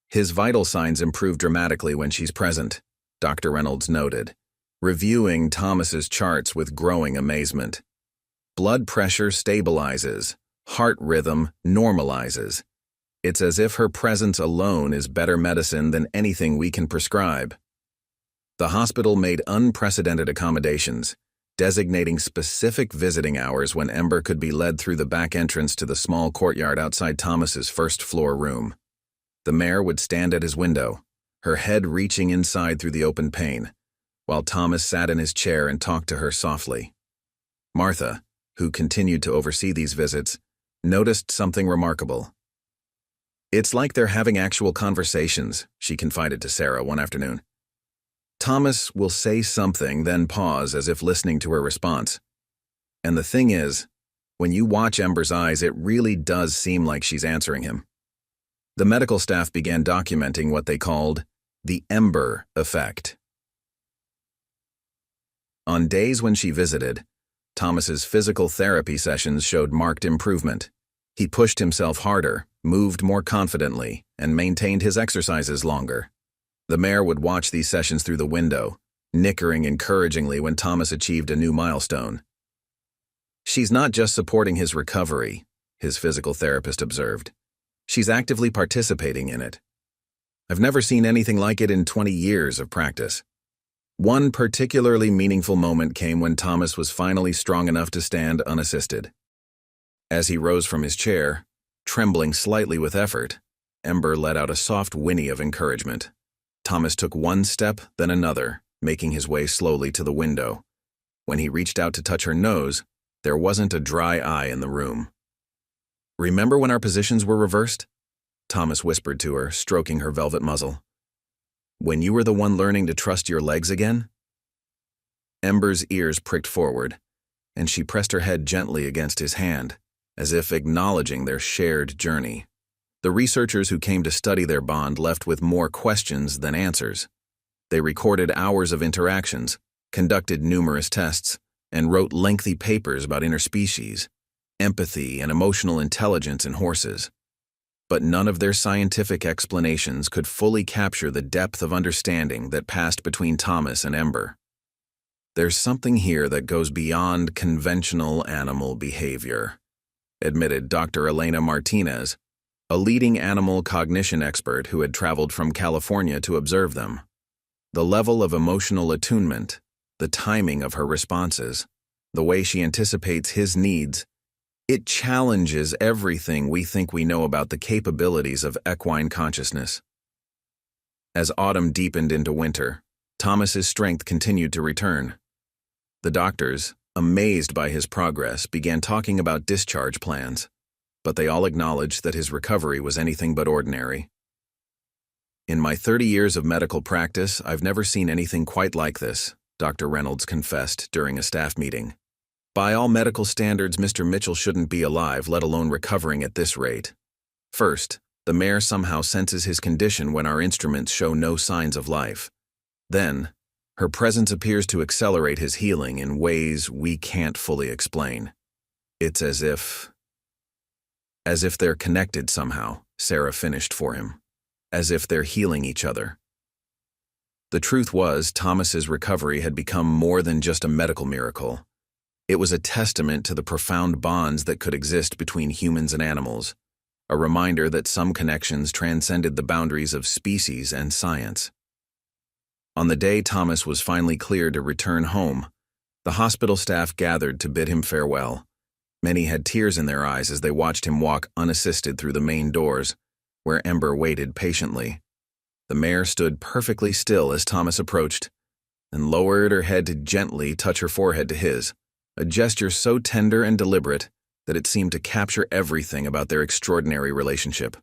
His vital signs improve dramatically when she's present, Dr. Reynolds noted, reviewing Thomas's charts with growing amazement. Blood pressure stabilizes, heart rhythm normalizes. It's as if her presence alone is better medicine than anything we can prescribe. The hospital made unprecedented accommodations, designating specific visiting hours when Ember could be led through the back entrance to the small courtyard outside Thomas's first-floor room. The mare would stand at his window, her head reaching inside through the open pane, while Thomas sat in his chair and talked to her softly. Martha, who continued to oversee these visits, noticed something remarkable. "It's like they're having actual conversations," she confided to Sarah one afternoon. Thomas will say something, then pause as if listening to her response. And the thing is, when you watch Ember's eyes, it really does seem like she's answering him. The medical staff began documenting what they called the Ember effect. On days when she visited, Thomas's physical therapy sessions showed marked improvement. He pushed himself harder, moved more confidently, and maintained his exercises longer. The mare would watch these sessions through the window, nickering encouragingly when Thomas achieved a new milestone. "She's not just supporting his recovery," his physical therapist observed. "She's actively participating in it. I've never seen anything like it in 20 years of practice." One particularly meaningful moment came when Thomas was finally strong enough to stand unassisted. As he rose from his chair, trembling slightly with effort, Ember let out a soft whinny of encouragement. Thomas took one step, then another, making his way slowly to the window. When he reached out to touch her nose, there wasn't a dry eye in the room. "Remember when our positions were reversed?" Thomas whispered to her, stroking her velvet muzzle. "When you were the one learning to trust your legs again?" Ember's ears pricked forward, and she pressed her head gently against his hand, as if acknowledging their shared journey. The researchers who came to study their bond left with more questions than answers. They recorded hours of interactions, conducted numerous tests, and wrote lengthy papers about interspecies, empathy, and emotional intelligence in horses. But none of their scientific explanations could fully capture the depth of understanding that passed between Thomas and Ember. "There's something here that goes beyond conventional animal behavior," admitted Dr. Elena Martinez, a leading animal cognition expert who had traveled from California to observe them. The level of emotional attunement, the timing of her responses, the way she anticipates his needs, it challenges everything we think we know about the capabilities of equine consciousness. As autumn deepened into winter, Thomas's strength continued to return. The doctors, amazed by his progress, began talking about discharge plans, but they all acknowledged that his recovery was anything but ordinary. "In my 30 years of medical practice, I've never seen anything quite like this," Dr. Reynolds confessed during a staff meeting. "By all medical standards, Mr. Mitchell shouldn't be alive, let alone recovering at this rate. First, the mare somehow senses his condition when our instruments show no signs of life. Then, her presence appears to accelerate his healing in ways we can't fully explain. It's as if they're connected somehow," Sarah finished for him. "As if they're healing each other." The truth was, Thomas's recovery had become more than just a medical miracle. It was a testament to the profound bonds that could exist between humans and animals, a reminder that some connections transcended the boundaries of species and science. On the day Thomas was finally cleared to return home, the hospital staff gathered to bid him farewell. Many had tears in their eyes as they watched him walk unassisted through the main doors, where Ember waited patiently. The mare stood perfectly still as Thomas approached, and lowered her head to gently touch her forehead to his, a gesture so tender and deliberate that it seemed to capture everything about their extraordinary relationship.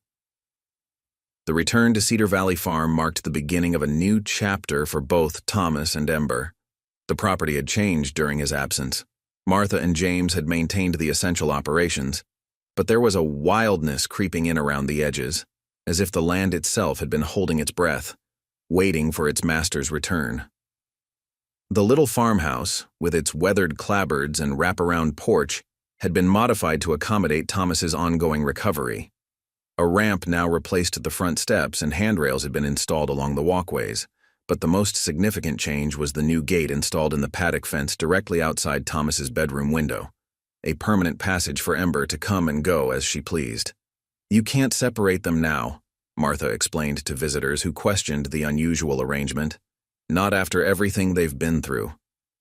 The return to Cedar Valley Farm marked the beginning of a new chapter for both Thomas and Ember. The property had changed during his absence. Martha and James had maintained the essential operations, but there was a wildness creeping in around the edges, as if the land itself had been holding its breath, waiting for its master's return. The little farmhouse, with its weathered clapboards and wraparound porch, had been modified to accommodate Thomas's ongoing recovery. A ramp now replaced the front steps and handrails had been installed along the walkways, but the most significant change was the new gate installed in the paddock fence directly outside Thomas's bedroom window, a permanent passage for Ember to come and go as she pleased. "You can't separate them now," Martha explained to visitors who questioned the unusual arrangement. "Not after everything they've been through."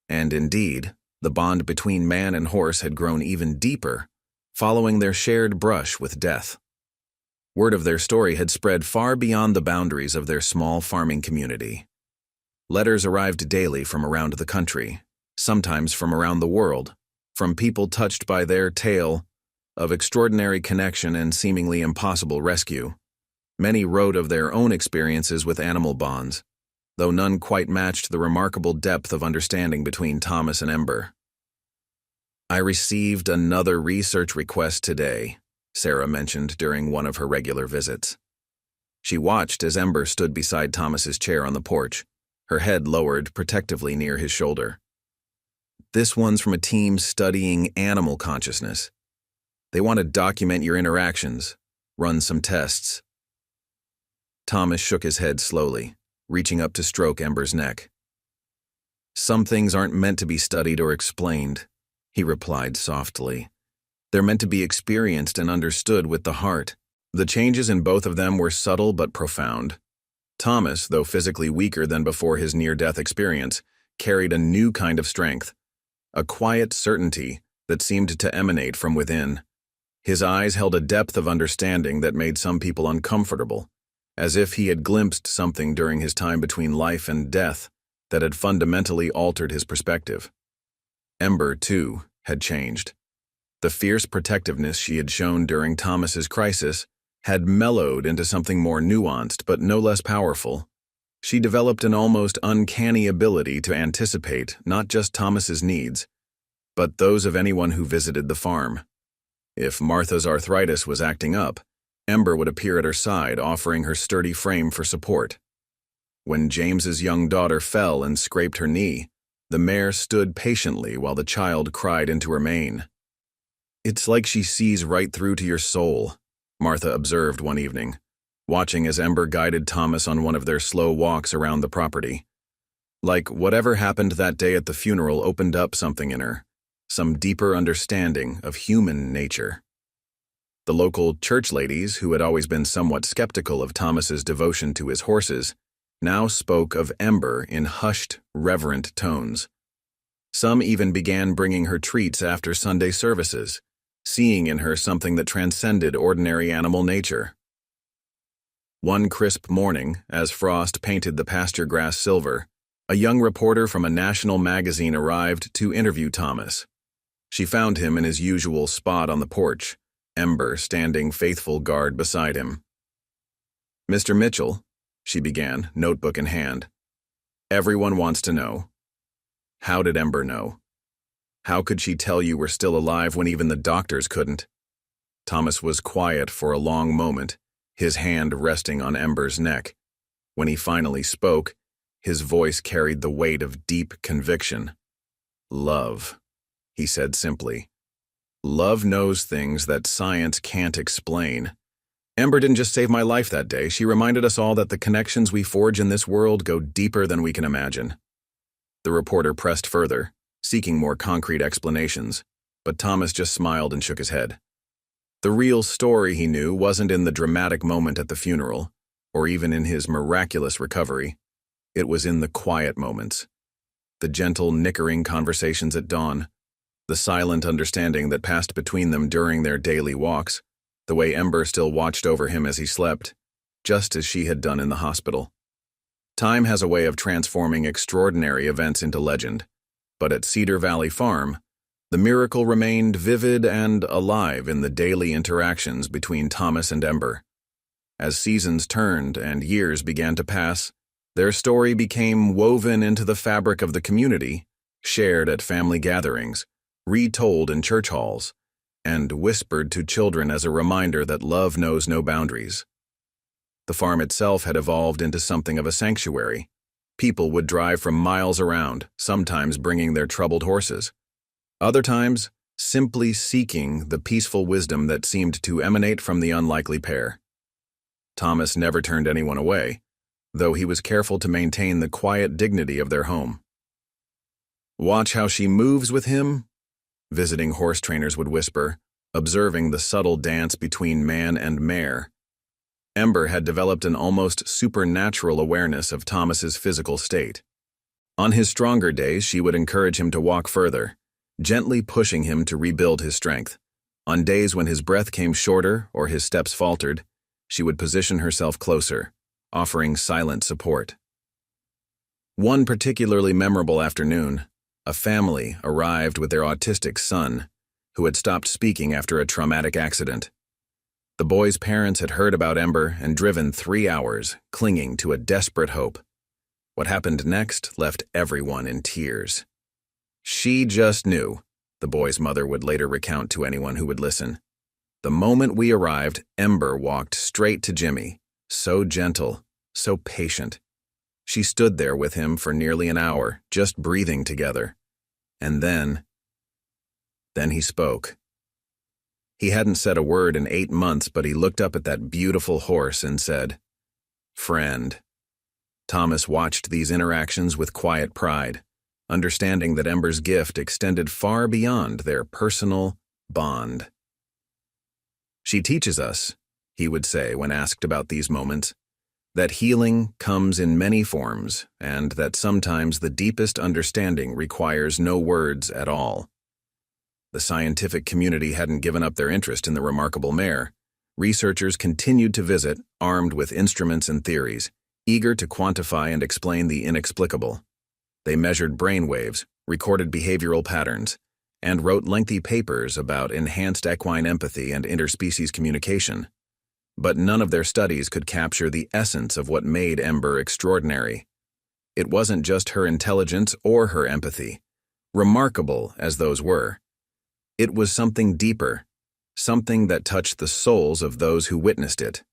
And indeed, the bond between man and horse had grown even deeper, following their shared brush with death. Word of their story had spread far beyond the boundaries of their small farming community. Letters arrived daily from around the country, sometimes from around the world, from people touched by their tale of extraordinary connection and seemingly impossible rescue. Many wrote of their own experiences with animal bonds, though none quite matched the remarkable depth of understanding between Thomas and Ember. "I received another research request today," Sarah mentioned during one of her regular visits. She watched as Ember stood beside Thomas's chair on the porch, her head lowered protectively near his shoulder. "This one's from a team studying animal consciousness. They want to document your interactions, run some tests." Thomas shook his head slowly, reaching up to stroke Ember's neck. "Some things aren't meant to be studied or explained," he replied softly. "They're meant to be experienced and understood with the heart." The changes in both of them were subtle but profound. Thomas, though physically weaker than before his near-death experience, carried a new kind of strength, a quiet certainty that seemed to emanate from within. His eyes held a depth of understanding that made some people uncomfortable, as if he had glimpsed something during his time between life and death that had fundamentally altered his perspective. Ember, too, had changed. The fierce protectiveness she had shown during Thomas's crisis had mellowed into something more nuanced but no less powerful. She developed an almost uncanny ability to anticipate not just Thomas's needs, but those of anyone who visited the farm. If Martha's arthritis was acting up, Ember would appear at her side, offering her sturdy frame for support. When James's young daughter fell and scraped her knee, the mare stood patiently while the child cried into her mane. "It's like she sees right through to your soul," Martha observed one evening, watching as Ember guided Thomas on one of their slow walks around the property. Like whatever happened that day at the funeral opened up something in her, some deeper understanding of human nature. The local church ladies, who had always been somewhat skeptical of Thomas's devotion to his horses, now spoke of Ember in hushed, reverent tones. Some even began bringing her treats after Sunday services, seeing in her something that transcended ordinary animal nature. One crisp morning, as frost painted the pasture grass silver, a young reporter from a national magazine arrived to interview Thomas. She found him in his usual spot on the porch, Ember standing faithful guard beside him. "Mr. Mitchell," she began, notebook in hand, "everyone wants to know. How did Ember know? How could she tell you were still alive when even the doctors couldn't?" Thomas was quiet for a long moment, his hand resting on Ember's neck. When he finally spoke, his voice carried the weight of deep conviction. "Love," he said simply. "Love knows things that science can't explain. Ember didn't just save my life that day, she reminded us all that the connections we forge in this world go deeper than we can imagine." The reporter pressed further, seeking more concrete explanations, but Thomas just smiled and shook his head. The real story, he knew, wasn't in the dramatic moment at the funeral, or even in his miraculous recovery. It was in the quiet moments. The gentle, nickering conversations at dawn, the silent understanding that passed between them during their daily walks, the way Ember still watched over him as he slept, just as she had done in the hospital. Time has a way of transforming extraordinary events into legend, but at Cedar Valley Farm, the miracle remained vivid and alive in the daily interactions between Thomas and Ember. As seasons turned and years began to pass, their story became woven into the fabric of the community, shared at family gatherings, retold in church halls, and whispered to children as a reminder that love knows no boundaries. The farm itself had evolved into something of a sanctuary. People would drive from miles around, sometimes bringing their troubled horses. Other times, simply seeking the peaceful wisdom that seemed to emanate from the unlikely pair. Thomas never turned anyone away, though he was careful to maintain the quiet dignity of their home. "Watch how she moves with him," visiting horse trainers would whisper, observing the subtle dance between man and mare. Ember had developed an almost supernatural awareness of Thomas's physical state. On his stronger days, she would encourage him to walk further, gently pushing him to rebuild his strength. On days when his breath came shorter or his steps faltered, she would position herself closer, offering silent support. One particularly memorable afternoon, a family arrived with their autistic son, who had stopped speaking after a traumatic accident. The boy's parents had heard about Ember and driven 3 hours, clinging to a desperate hope. What happened next left everyone in tears. "She just knew," the boy's mother would later recount to anyone who would listen. "The moment we arrived, Ember walked straight to Jimmy, so gentle, so patient. She stood there with him for nearly an hour, just breathing together. And then he spoke. He hadn't said a word in 8 months, but he looked up at that beautiful horse and said, 'Friend.'" Thomas watched these interactions with quiet pride, understanding that Ember's gift extended far beyond their personal bond. "She teaches us," he would say when asked about these moments, "that healing comes in many forms and that sometimes the deepest understanding requires no words at all." The scientific community hadn't given up their interest in the remarkable mare. Researchers continued to visit, armed with instruments and theories, eager to quantify and explain the inexplicable. They measured brain waves, recorded behavioral patterns, and wrote lengthy papers about enhanced equine empathy and interspecies communication. But none of their studies could capture the essence of what made Ember extraordinary. It wasn't just her intelligence or her empathy, remarkable as those were. It was something deeper, something that touched the souls of those who witnessed it.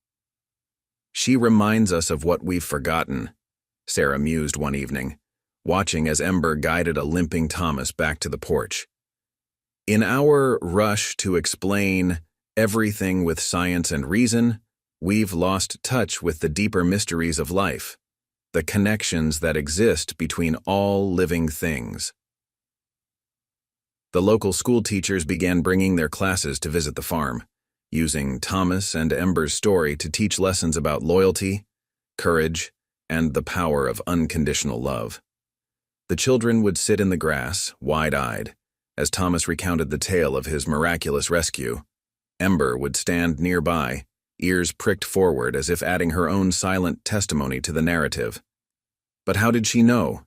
"She reminds us of what we've forgotten," Sarah mused one evening, watching as Ember guided a limping Thomas back to the porch. "In our rush to explain everything with science and reason, we've lost touch with the deeper mysteries of life, the connections that exist between all living things." The local school teachers began bringing their classes to visit the farm, using Thomas and Ember's story to teach lessons about loyalty, courage, and the power of unconditional love. The children would sit in the grass, wide-eyed, as Thomas recounted the tale of his miraculous rescue. Ember would stand nearby, ears pricked forward as if adding her own silent testimony to the narrative. "But how did she know?"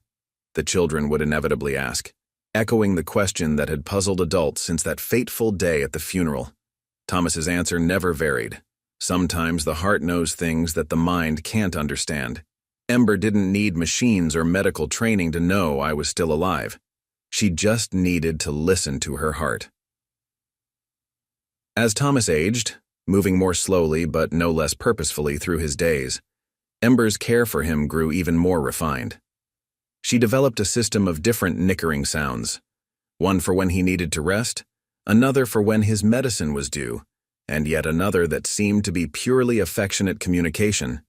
the children would inevitably ask, echoing the question that had puzzled adults since that fateful day at the funeral. Thomas's answer never varied. "Sometimes the heart knows things that the mind can't understand. Ember didn't need machines or medical training to know I was still alive. She just needed to listen to her heart." As Thomas aged, moving more slowly but no less purposefully through his days, Ember's care for him grew even more refined. She developed a system of different nickering sounds, one for when he needed to rest, another for when his medicine was due, and yet another that seemed to be purely affectionate communication.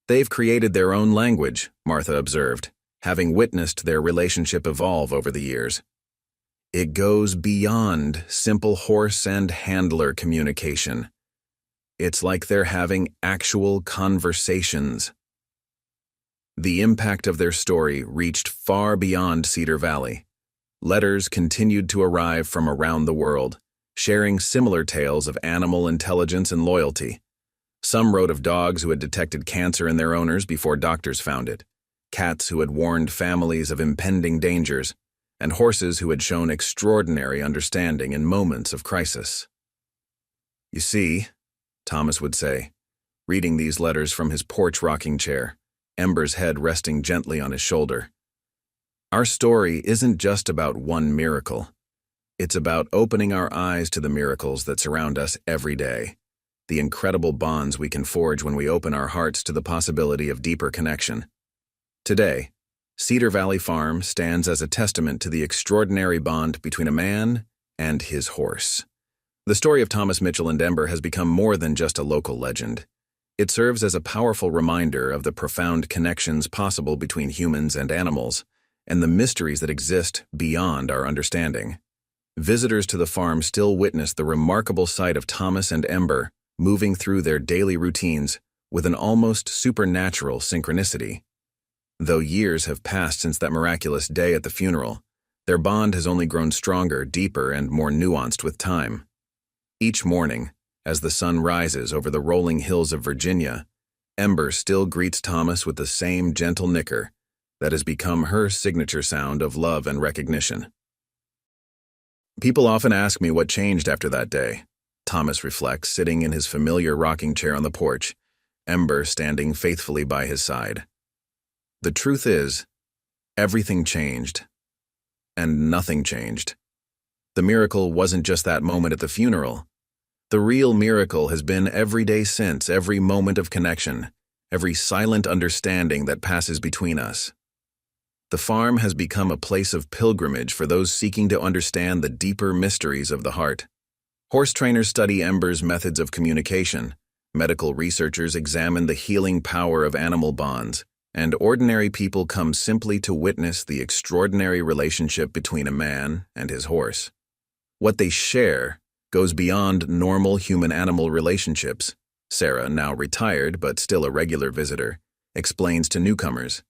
"They've created their own language," Martha observed, having witnessed their relationship evolve over the years. It goes beyond simple horse and handler communication. It's like they're having actual conversations. The impact of their story reached far beyond Cedar Valley. Letters continued to arrive from around the world, sharing similar tales of animal intelligence and loyalty. Some wrote of dogs who had detected cancer in their owners before doctors found it, cats who had warned families of impending dangers, and horses who had shown extraordinary understanding in moments of crisis. "You see," Thomas would say, reading these letters from his porch rocking chair, Ember's head resting gently on his shoulder. "Our story isn't just about one miracle. It's about opening our eyes to the miracles that surround us every day, the incredible bonds we can forge when we open our hearts to the possibility of deeper connection. Today, Cedar Valley Farm stands as a testament to the extraordinary bond between a man and his horse." The story of Thomas Mitchell and Ember has become more than just a local legend. It serves as a powerful reminder of the profound connections possible between humans and animals, and the mysteries that exist beyond our understanding. Visitors to the farm still witness the remarkable sight of Thomas and Ember moving through their daily routines with an almost supernatural synchronicity. Though years have passed since that miraculous day at the funeral, their bond has only grown stronger, deeper, and more nuanced with time. Each morning, as the sun rises over the rolling hills of Virginia, Ember still greets Thomas with the same gentle nicker that has become her signature sound of love and recognition. "People often ask me what changed after that day," Thomas reflects, sitting in his familiar rocking chair on the porch, Ember standing faithfully by his side. "The truth is, everything changed, and nothing changed. The miracle wasn't just that moment at the funeral. The real miracle has been every day since, every moment of connection, every silent understanding that passes between us. The farm has become a place of pilgrimage for those seeking to understand the deeper mysteries of the heart. Horse trainers study Ember's methods of communication, medical researchers examine the healing power of animal bonds, and ordinary people come simply to witness the extraordinary relationship between a man and his horse. What they share goes beyond normal human-animal relationships. Sarah, now retired but still a regular visitor, explains to newcomers.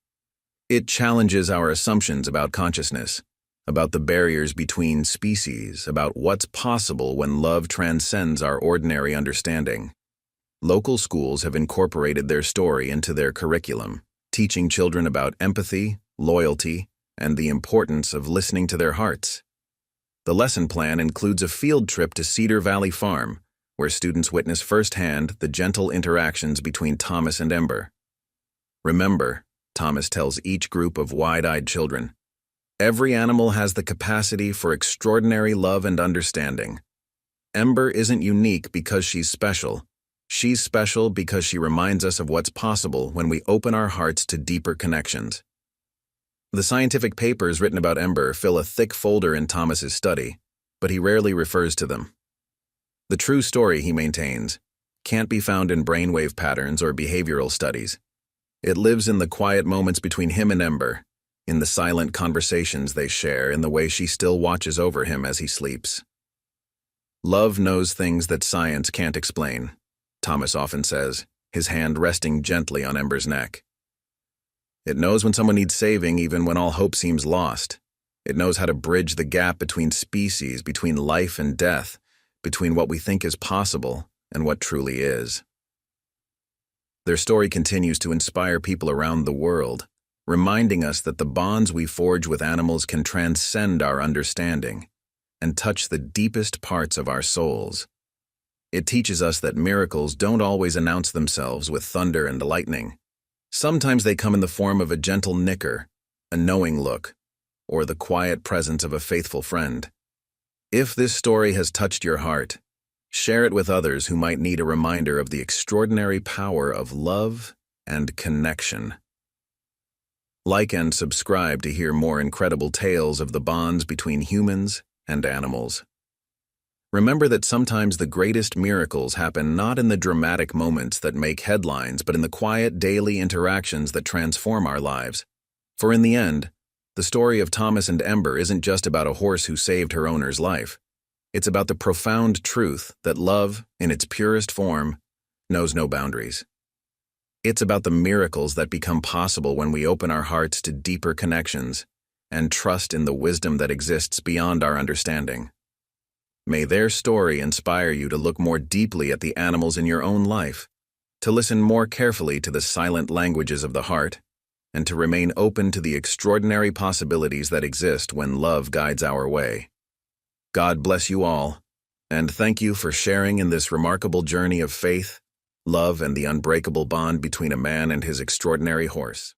It challenges our assumptions about consciousness, about the barriers between species, about what's possible when love transcends our ordinary understanding. Local schools have incorporated their story into their curriculum, teaching children about empathy, loyalty, and the importance of listening to their hearts. The lesson plan includes a field trip to Cedar Valley Farm, where students witness firsthand the gentle interactions between Thomas and Ember. "Remember," Thomas tells each group of wide-eyed children, "every animal has the capacity for extraordinary love and understanding. Ember isn't unique because she's special. She's special because she reminds us of what's possible when we open our hearts to deeper connections." The scientific papers written about Ember fill a thick folder in Thomas's study, but he rarely refers to them. The true story, he maintains, can't be found in brainwave patterns or behavioral studies. It lives in the quiet moments between him and Ember, in the silent conversations they share, in the way she still watches over him as he sleeps. "Love knows things that science can't explain," Thomas often says, his hand resting gently on Ember's neck. "It knows when someone needs saving even when all hope seems lost. It knows how to bridge the gap between species, between life and death, between what we think is possible and what truly is." Their story continues to inspire people around the world, reminding us that the bonds we forge with animals can transcend our understanding and touch the deepest parts of our souls. It teaches us that miracles don't always announce themselves with thunder and lightning. Sometimes they come in the form of a gentle nicker, a knowing look, or the quiet presence of a faithful friend. If this story has touched your heart, share it with others who might need a reminder of the extraordinary power of love and connection. Like and subscribe to hear more incredible tales of the bonds between humans and animals. Remember that sometimes the greatest miracles happen not in the dramatic moments that make headlines, but in the quiet daily interactions that transform our lives. For in the end, The story of Thomas and Ember isn't just about a horse who saved her owner's life. It's about the profound truth that love, in its purest form, knows no boundaries. It's about the miracles that become possible when we open our hearts to deeper connections and trust in the wisdom that exists beyond our understanding. May their story inspire you to look more deeply at the animals in your own life, to listen more carefully to the silent languages of the heart, and to remain open to the extraordinary possibilities that exist when love guides our way. God bless you all, and thank you for sharing in this remarkable journey of faith, love, and the unbreakable bond between a man and his extraordinary horse.